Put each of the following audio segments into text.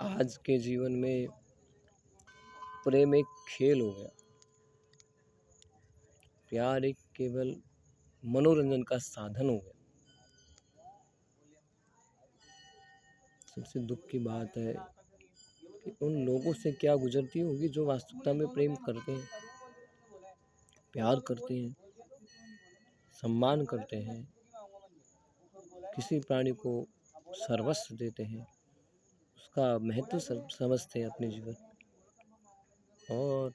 आज के जीवन में प्रेम एक खेल हो गया। प्यार एक केवल मनोरंजन का साधन हो गया। सबसे दुख की बात है कि उन लोगों से क्या गुजरती होगी जो वास्तविकता में प्रेम करते हैं, प्यार करते हैं, सम्मान करते हैं, किसी प्राणी को सर्वस्व देते हैं, उसका महत्व समझते हैं अपने जीवन में। और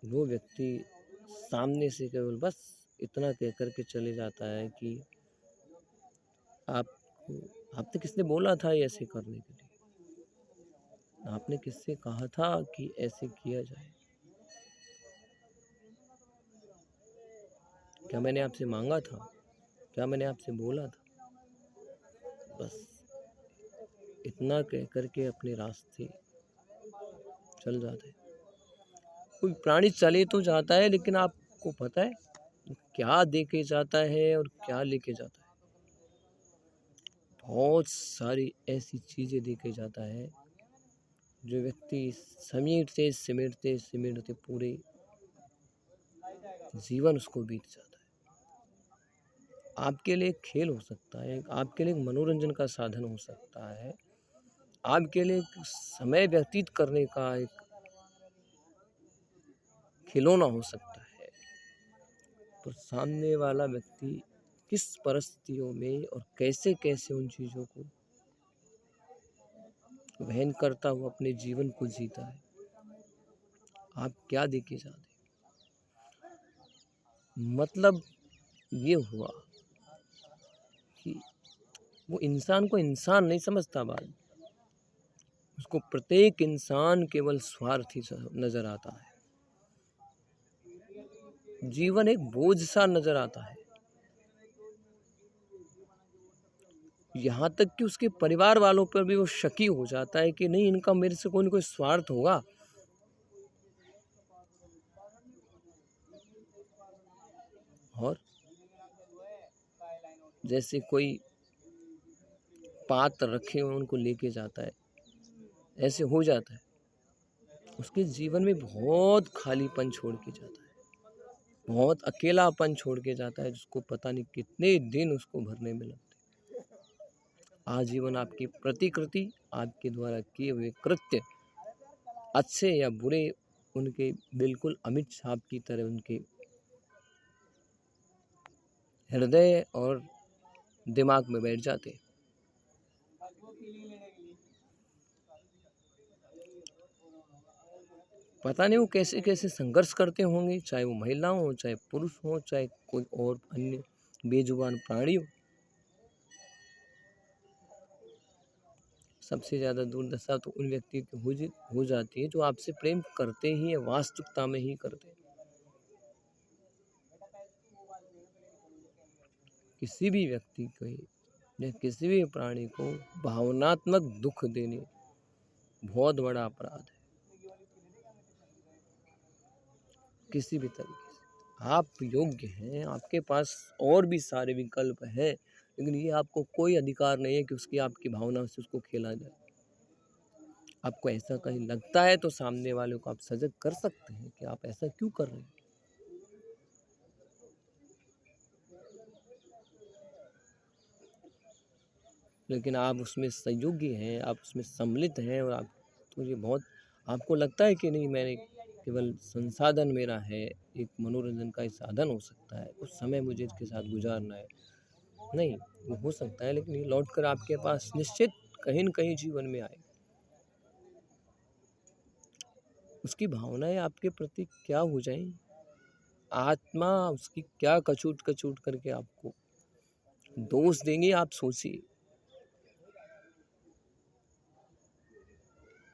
वो व्यक्ति सामने से केवल बस इतना कह कर के चले जाता है कि आपने किसने बोला था ये ऐसे करने के लिए, आपने किससे कहा था कि ऐसे किया जाए, क्या मैंने आपसे मांगा था, क्या मैंने आपसे बोला था। बस इतना कह करके अपने रास्ते चल जाते हैं। कोई प्राणी चले तो जाता है, लेकिन आपको पता है क्या दे के जाता है और क्या लेके जाता है। बहुत सारी ऐसी चीजें दे के जाता है जो व्यक्ति समेटते सिमटते सिमटते पूरे जीवन उसको बीत जाता है। आपके लिए एक खेल हो सकता है, आपके लिए एक मनोरंजन का साधन हो सकता है, आपके लिए एक समय व्यतीत करने का एक खिलौना हो सकता है, पर सामने वाला व्यक्ति किस परिस्थितियों में और कैसे कैसे उन चीज़ों को वहन करता हुआ अपने जीवन को जीता है, आप क्या देके जाते। मतलब ये हुआ कि वो इंसान को इंसान नहीं समझता, बाद उसको प्रत्येक इंसान केवल स्वार्थी नजर आता है। जीवन एक बोझ सा नजर आता है। यहाँ तक कि उसके परिवार वालों पर भी वो शकी हो जाता है कि नहीं, इनका मेरे से कोई न कोई स्वार्थ होगा। और जैसे कोई पात्र रखे हुए उनको लेके जाता है, ऐसे हो जाता है। उसके जीवन में बहुत खालीपन छोड़ के जाता है, बहुत अकेलापन छोड़ के जाता है, जिसको पता नहीं कितने दिन उसको भरने में लगते। आजीवन आपकी प्रतिकृति, आपके द्वारा किए हुए कृत्य अच्छे या बुरे, उनके बिल्कुल अमिट छाप की तरह उनके हृदय और दिमाग में बैठ जाते। पता नहीं वो कैसे कैसे संघर्ष करते होंगे, चाहे वो महिला हो, चाहे पुरुष हो, चाहे कोई और अन्य बेजुबान प्राणी हो। सबसे ज़्यादा दुर्दशा तो उन व्यक्ति की हो जाती है जो आपसे प्रेम करते ही है, वास्तविकता में ही करते हैं। किसी भी व्यक्ति को या किसी भी प्राणी को भावनात्मक दुख देने बहुत बड़ा अपराध है। किसी भी तरीके से आप योग्य हैं, आपके पास और भी सारे विकल्प हैं, लेकिन ये आपको कोई अधिकार नहीं है कि उसकी आपकी भावना से उसको खेला जाए। आपको ऐसा कहीं लगता है तो सामने वाले को आप सजग कर सकते हैं कि आप ऐसा क्यों कर रहे हैं। लेकिन आप उसमें संयोगी हैं, आप उसमें सम्मिलित हैं, और आप तो ये बहुत आपको लगता है कि नहीं, मैंने केवल संसाधन मेरा है, एक मनोरंजन का ही साधन हो सकता है, कुछ समय मुझे इसके साथ गुजारना है। नहीं, वो हो सकता है, लेकिन ये लौट कर आपके पास निश्चित कहीं न कहीं जीवन में आए। उसकी भावनाएं आपके प्रति क्या हो जाएं, आत्मा उसकी क्या कचूट कचूट करके आपको दोष देंगे, आप सोचिए।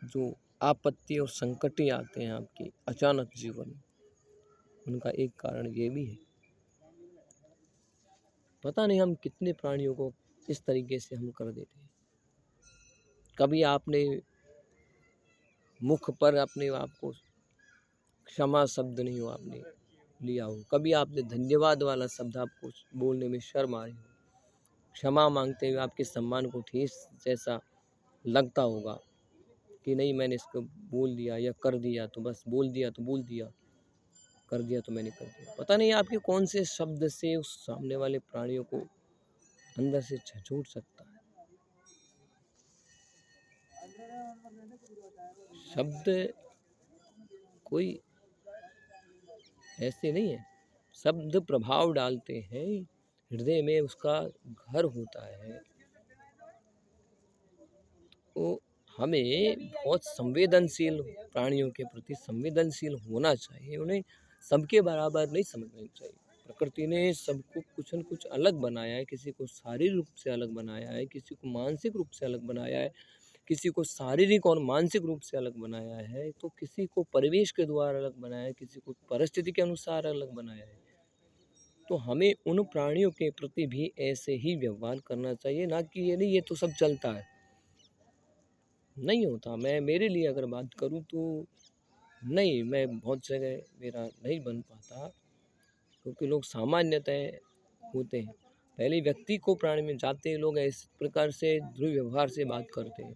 जो आपत्ति और संकटें आते हैं आपके अचानक जीवन में, उनका एक कारण ये भी है। पता नहीं हम कितने प्राणियों को इस तरीके से हम कर देते हैं। कभी आपने मुख पर अपने आप को क्षमा शब्द नहीं हो आपने लिया हो, कभी आपने धन्यवाद वाला शब्द आपको बोलने में शर्म आ रही हो, क्षमा मांगते हुए आपके सम्मान को ठेस जैसा लगता होगा कि नहीं मैंने इसको बोल दिया या कर दिया तो बस बोल दिया तो बोल दिया, कर दिया तो मैंने कर दिया। पता नहीं आपके कौन से शब्द से उस सामने वाले प्राणियों को अंदर से झंझोड़ सकता है। शब्द कोई ऐसे नहीं है, शब्द प्रभाव डालते हैं, हृदय में उसका घर होता है। तो हमें बहुत संवेदनशील प्राणियों के प्रति संवेदनशील होना चाहिए, उन्हें सबके बराबर नहीं समझना चाहिए। प्रकृति ने सबको कुछ न कुछ अलग बनाया है, किसी को शारीरिक रूप से अलग बनाया है, किसी को मानसिक रूप से अलग बनाया है, किसी को शारीरिक और मानसिक रूप से अलग बनाया है, तो किसी को परिवेश के द्वारा अलग बनाया है, किसी को परिस्थिति के अनुसार अलग बनाया है। तो हमें उन प्राणियों के प्रति भी ऐसे ही व्यवहार करना चाहिए, ना कि ये नहीं ये तो सब चलता है, नहीं होता। मैं मेरे लिए अगर बात करूं तो नहीं, मैं बहुत जगह मेरा नहीं बन पाता, क्योंकि लोग सामान्यतः होते हैं। पहले व्यक्ति को प्राणी में जाते हैं लोग इस प्रकार से दुर्व्यवहार से बात करते हैं,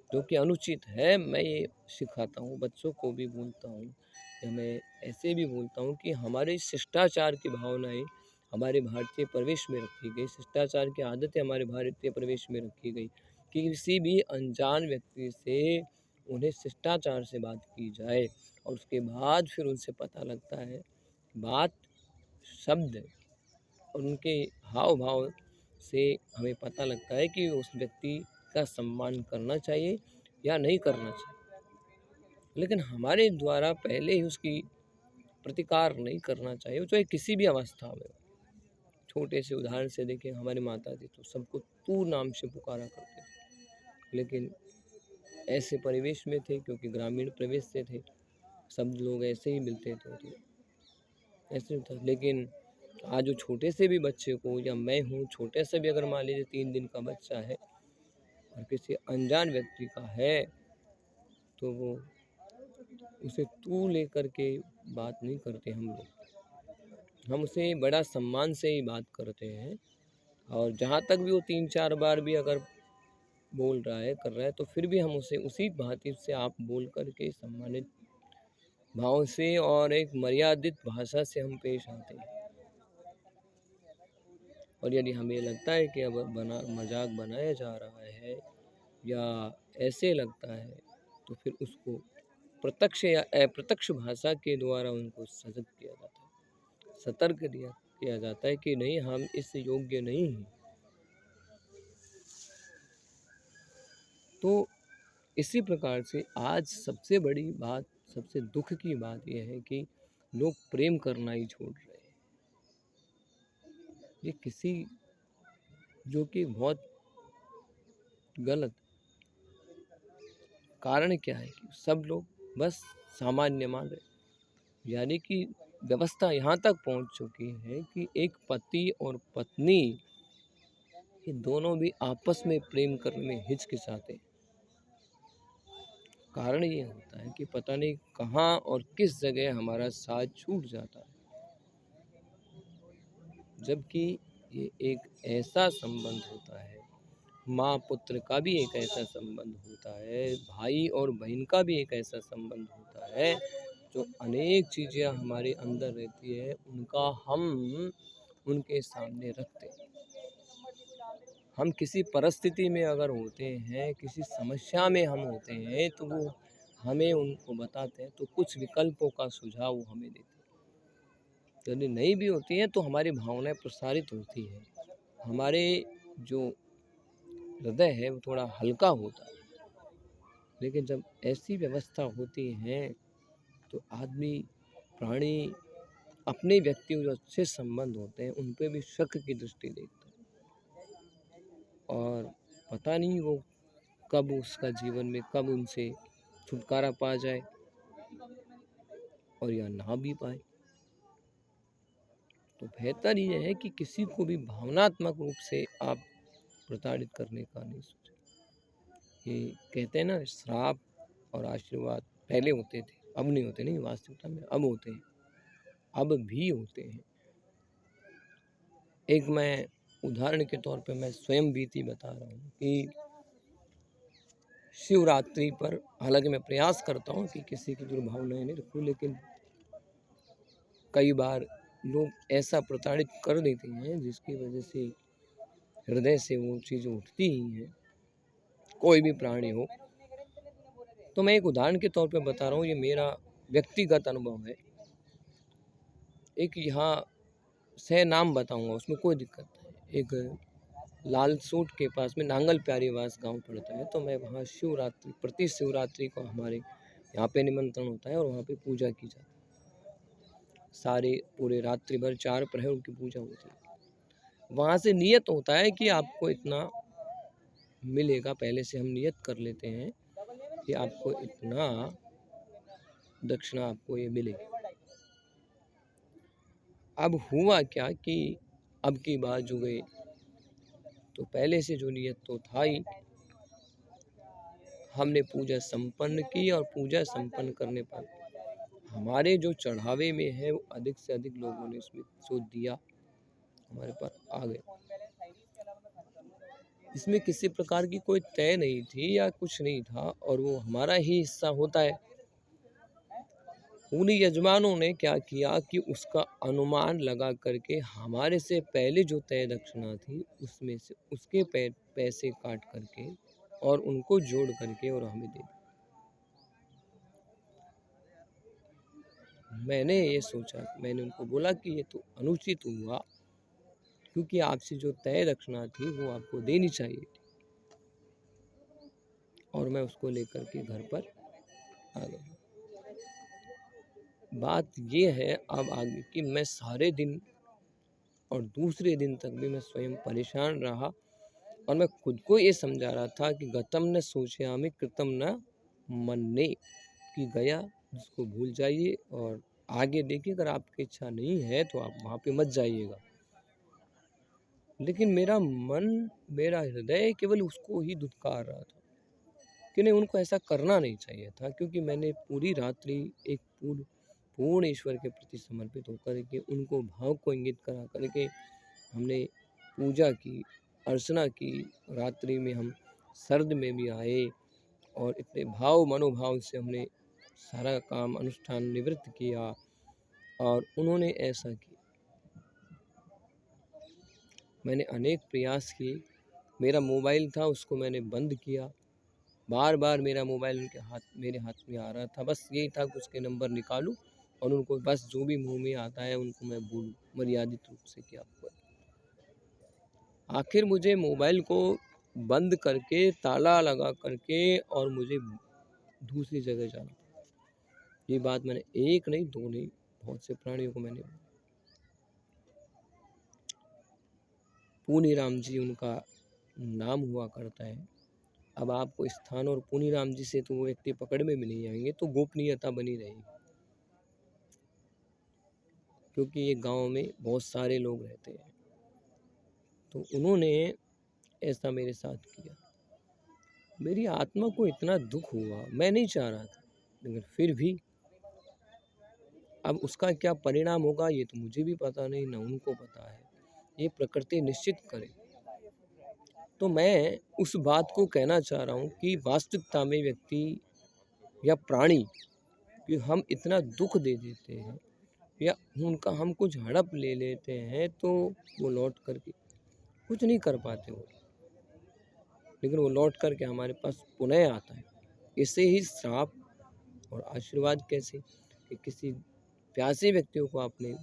जो कि अनुचित है। मैं ये सिखाता हूँ, बच्चों को भी बोलता हूँ, या मैं ऐसे भी बोलता हूँ कि हमारे शिष्टाचार की भावनाएं हमारे भारतीय प्रवेश में रखी गई, शिष्टाचार की आदतें हमारे भारतीय प्रवेश में रखी गई कि किसी भी अनजान व्यक्ति से उन्हें शिष्टाचार से बात की जाए, और उसके बाद फिर उनसे पता लगता है बात शब्द और उनके हाव भाव से हमें पता लगता है कि उस व्यक्ति का सम्मान करना चाहिए या नहीं करना चाहिए। लेकिन हमारे द्वारा पहले ही उसकी प्रतिकार नहीं करना चाहिए, चाहे किसी भी अवस्था में। छोटे से उदाहरण से देखें, हमारी माता जी तो सबको तू नाम से पुकारा करते थे, लेकिन ऐसे परिवेश में थे, क्योंकि ग्रामीण प्रवेश से थे, सब लोग ऐसे ही मिलते थे, तो ऐसे था। लेकिन आज जो छोटे से भी बच्चे को, या मैं हूँ, छोटे से भी अगर मान लीजिए 3 दिन का बच्चा है और किसी अनजान व्यक्ति का है, तो वो उसे तू लेकर के बात नहीं करते हम लोग, हम उसे बड़ा सम्मान से ही बात करते हैं। और जहाँ तक भी वो 3-4 बार भी अगर बोल रहा है, कर रहा है, तो फिर भी हम उसे उसी भांति से आप बोल करके सम्मानित भाव से और एक मर्यादित भाषा से हम पेश आते हैं। और यदि हमें लगता है कि अब मजाक बनाया जा रहा है या ऐसे लगता है, तो फिर उसको प्रत्यक्ष या अप्रत्यक्ष भाषा के द्वारा उनको सजग किया जाता है, सतर्क किया जाता है कि नहीं, हम इस योग्य नहीं हैं। तो इसी प्रकार से आज सबसे बड़ी बात, सबसे दुख की बात यह है कि लोग प्रेम करना ही छोड़ रहे हैं। ये किसी जो कि बहुत गलत। कारण क्या है कि सब लोग बस सामान्य मान रहे, यानी कि व्यवस्था यहाँ तक पहुँच चुकी है कि एक पति और पत्नी ये दोनों भी आपस में प्रेम करने में हिचकिचाते हैं। कारण ये होता है कि पता नहीं कहाँ और किस जगह हमारा साथ छूट जाता है, जबकि ये एक ऐसा संबंध होता है, माँ पुत्र का भी एक ऐसा संबंध होता है, भाई और बहन का भी एक ऐसा संबंध होता है, जो अनेक चीज़ें हमारे अंदर रहती है, उनका हम उनके सामने रखते हैं। हम किसी परिस्थिति में अगर होते हैं, किसी समस्या में हम होते हैं, तो वो हमें उनको बताते हैं, तो कुछ विकल्पों का सुझाव वो हमें देते हैं। यदि नहीं भी होती हैं तो हमारी भावनाएं प्रसारित होती हैं, हमारे जो हृदय है वो थोड़ा हल्का होता है। लेकिन जब ऐसी व्यवस्था होती है, तो आदमी, प्राणी अपने व्यक्तियों जो अच्छे संबंध होते हैं उन पे भी शक की दृष्टि देखता है, और पता नहीं वो कब उसका जीवन में कब उनसे छुटकारा पा जाए और या ना भी पाए। तो बेहतर ये है कि किसी को भी भावनात्मक रूप से आप प्रताड़ित करने का नहीं सोचें। ये कहते हैं ना, श्राप और आशीर्वाद पहले होते थे, अब नहीं होते, नहीं वास्तविकता में अब होते हैं, अब भी होते हैं। एक मैं उदाहरण के तौर पे मैं स्वयं बीती बता रहा हूँ कि शिवरात्रि पर, हालांकि मैं प्रयास करता हूँ कि किसी की दुर्भावनाएं नहीं रखूँ, लेकिन कई बार लोग ऐसा प्रताड़ित कर देते हैं जिसकी वजह से हृदय से वो चीज़ें उठती ही हैं, कोई भी प्राणी हो। तो मैं एक उदाहरण के तौर पे बता रहा हूँ, ये मेरा व्यक्तिगत अनुभव है। एक यहाँ सह नाम बताऊँगा, उसमें कोई दिक्कत नहीं। एक लालसोट के पास में नांगल प्यारीवास गांव पड़ता है, तो मैं वहाँ शिवरात्रि, प्रति शिवरात्रि को हमारे यहाँ पे निमंत्रण होता है और वहाँ पे पूजा की जाती है। सारे पूरे रात्रि भर 4 प्रहर उनकी पूजा होती है। वहाँ से नियत होता है कि आपको इतना मिलेगा, पहले से हम नियत कर लेते हैं कि आपको इतना दक्षिणा आपको ये मिलेगी। अब हुआ क्या कि अब की बात जो गई, तो पहले से जो नियत तो था ही, हमने पूजा संपन्न की और पूजा संपन्न करने पर हमारे जो चढ़ावे में है वो अधिक से अधिक लोगों ने उसमें जो दिया हमारे पास आ गए। इसमें किसी प्रकार की कोई तय नहीं थी या कुछ नहीं था, और वो हमारा ही हिस्सा होता है। उन्हीं यजमानों ने क्या किया कि उसका अनुमान लगा करके हमारे से पहले जो तय दक्षिणा थी उसमें से उसके पैसे काट करके और उनको जोड़ करके और हमें दे दिया। मैंने ये सोचा, मैंने उनको बोला कि ये तो अनुचित हुआ, क्योंकि आपसे जो तय दक्षिणा थी वो आपको देनी चाहिए थी। और मैं उसको लेकर के घर पर आ गया। बात ये है अब आगे कि मैं सारे दिन और दूसरे दिन तक भी मैं स्वयं परेशान रहा, और मैं खुद को ये समझा रहा था कि गतम न सोचयामि कृतम न मन्ये, कि गया जिसको भूल जाइए और आगे देखिए, अगर आपकी इच्छा नहीं है तो आप वहाँ पे मत जाइएगा। लेकिन मेरा मन, मेरा हृदय केवल उसको ही धुतकार रहा था कि नहीं, उनको ऐसा करना नहीं चाहिए था, क्योंकि मैंने पूरी रात्रि एक पूर्ण ईश्वर के प्रति समर्पित होकर के उनको भाव को इंगित करा करके हमने पूजा की, अर्चना की। रात्रि में हम सर्द में भी आए और इतने भाव मनोभाव से हमने सारा काम अनुष्ठान निवृत्त किया, और उन्होंने ऐसा किया। मैंने अनेक प्रयास किए, मेरा मोबाइल था उसको मैंने बंद किया, बार बार मेरा मोबाइल मेरे हाथ में आ रहा था, बस यही था कि उसके नंबर निकालूं और उनको बस जो भी मुंह में आता है उनको मैं बोलूं, मर्यादित रूप से क्या हुआ। आखिर मुझे मोबाइल को बंद करके ताला लगा करके और मुझे दूसरी जगह जाना। ये बात मैंने एक नहीं, दो नहीं, बहुत से प्राणियों को मैंने। पूनीराम जी उनका नाम हुआ करता है। अब आपको स्थान और पूनीराम जी से तो वो व्यक्ति पकड़ में भी नहीं आएंगे, तो गोपनीयता बनी रहेगी, क्योंकि ये गांव में बहुत सारे लोग रहते हैं। तो उन्होंने ऐसा मेरे साथ किया। मेरी आत्मा को इतना दुख हुआ, मैं नहीं चाह रहा था, लेकिन फिर भी अब उसका क्या परिणाम होगा ये तो मुझे भी पता नहीं, ना उनको पता है, ये प्रकृति निश्चित करे। तो मैं उस बात को कहना चाह रहा हूँ कि वास्तविकता में व्यक्ति या प्राणी कि हम इतना दुख दे देते हैं या उनका हम कुछ हड़प ले लेते हैं, तो वो लौट करके कुछ नहीं कर पाते वो, लेकिन वो लौट करके हमारे पास पुनः आता है। इसे ही श्राप और आशीर्वाद कैसे, कि किसी प्यासे व्यक्तियों को आपने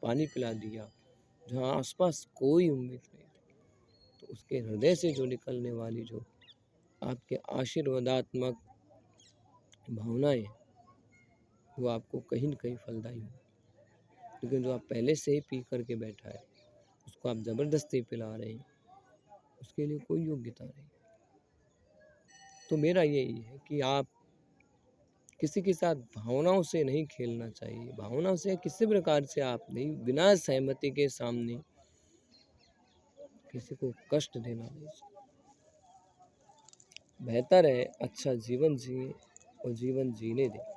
पानी पिला दिया जहाँ आसपास कोई उम्मीद नहीं, तो उसके हृदय से जो निकलने वाली जो आपके आशीर्वादात्मक भावनाएं, वो आपको कहीं न कहीं फलदायी हो। लेकिन जो आप पहले से ही पी करके बैठा है, उसको आप ज़बरदस्ती पिला रहे हैं, उसके लिए कोई योग्यता नहीं। तो मेरा यही है कि आप किसी के साथ भावनाओं से नहीं खेलना चाहिए। भावनाओं से किसी प्रकार से आप नहीं, बिना सहमति के सामने किसी को कष्ट देना नहीं चाहिए। बेहतर है अच्छा जीवन जिए और जीवन जीने दें।